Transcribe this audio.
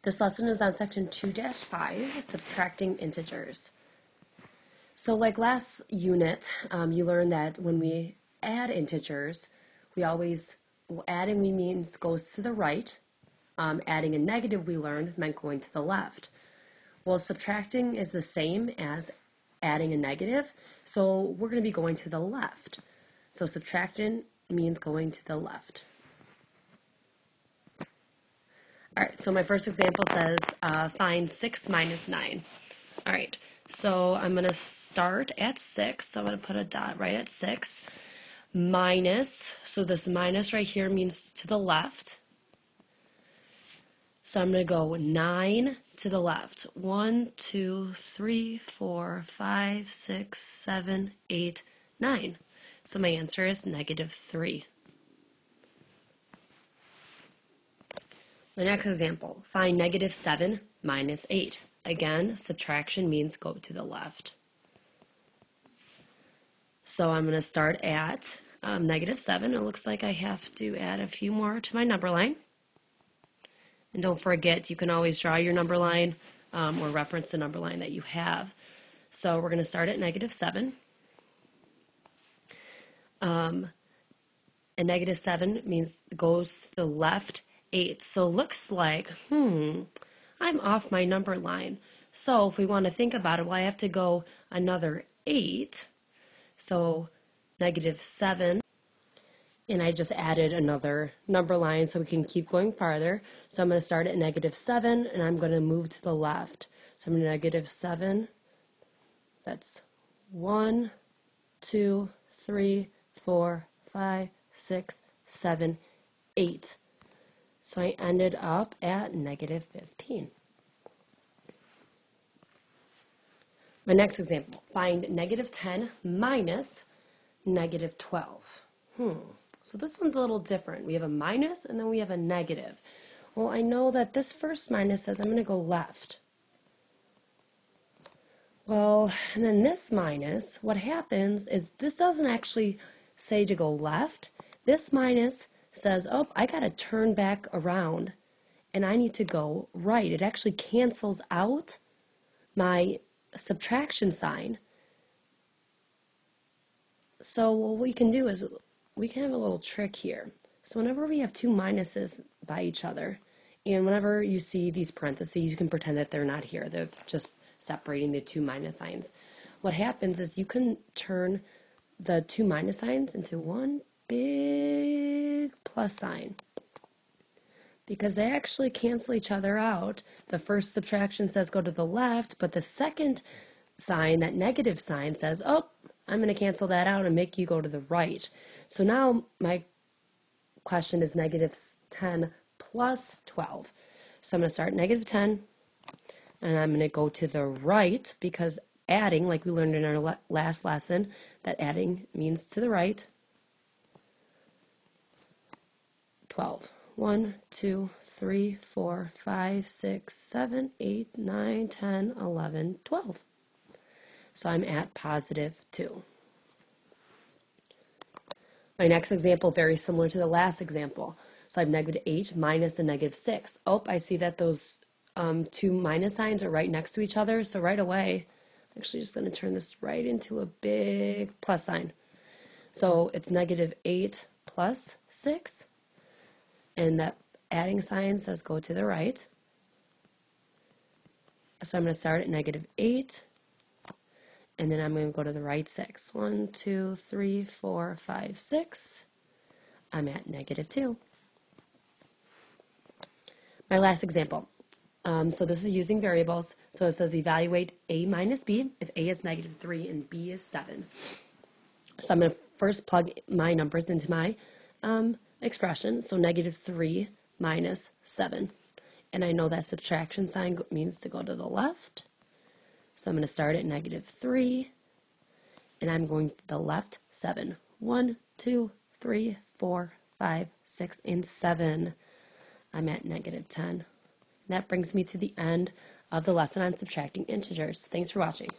This lesson is on section 2-5, subtracting integers. So like last unit, you learned that when we add integers, adding means goes to the right. Adding a negative, we learned, meant going to the left. Well, subtracting is the same as adding a negative, so we're going to be going to the left. So subtraction means going to the left. All right, so my first example says find 6 minus 9. All right, so I'm going to start at 6. So I'm going to put a dot right at 6. Minus, so this minus right here means to the left. So I'm going to go 9 to the left. 1, 2, 3, 4, 5, 6, 7, 8, 9. So my answer is -3. The next example, find -7 minus 8. Again, subtraction means go to the left. So I'm going to start at -7. It looks like I have to add a few more to my number line. And don't forget, you can always draw your number line or reference the number line that you have. So we're going to start at -7. And -7 means goes to the left 8. So looks like, I'm off my number line. So if we want to think about it, well, I have to go another 8. So -7. And I just added another number line so we can keep going farther. So I'm going to start at -7 and I'm going to move to the left. So I'm going to -7. That's 1, 2, 3, 4, 5, 6, 7, 8. So I ended up at -15. My next example, find -10 minus -12. So this one's a little different. We have a minus and then we have a negative. Well, I know that this first minus says I'm going to go left. Well, and then this minus, what happens is this doesn't actually say to go left. This minus says, oh, I got to turn back around and I need to go right. It actually cancels out my subtraction sign. So what we can do is we can have a little trick here. So whenever we have two minuses by each other, and whenever you see these parentheses, you can pretend that they're not here. They're just separating the two minus signs. What happens is you can turn the two minus signs into one big plus sign, because they actually cancel each other out. The first subtraction says go to the left, but the second sign, that negative sign, says, oh, I'm going to cancel that out and make you go to the right. So now my question is -10 plus 12. So I'm going to start -10, and I'm going to go to the right, because adding, like we learned in our last lesson, that adding means to the right. 12. 1, 2, 3, 4, 5, 6, 7, 8, 9, 10, 11, 12. So I'm at +2. My next example, very similar to the last example. So I have -8 minus a -6. Oh, I see that those two minus signs are right next to each other. So right away, I'm actually just going to turn this right into a big plus sign. So it's -8 plus 6. And that adding sign says go to the right. So I'm going to start at -8. And then I'm going to go to the right 6. 1, 2, 3, 4, 5, 6. I'm at -2. My last example. So this is using variables. So it says evaluate A minus B if A is -3 and B is 7. So I'm going to first plug my numbers into my expression. So -3 minus 7. And I know that subtraction sign means to go to the left. So I'm going to start at -3, and I'm going to the left 7. 1, 2, 3, 4, 5, 6, and 7. I'm at -10. And that brings me to the end of the lesson on subtracting integers. Thanks for watching.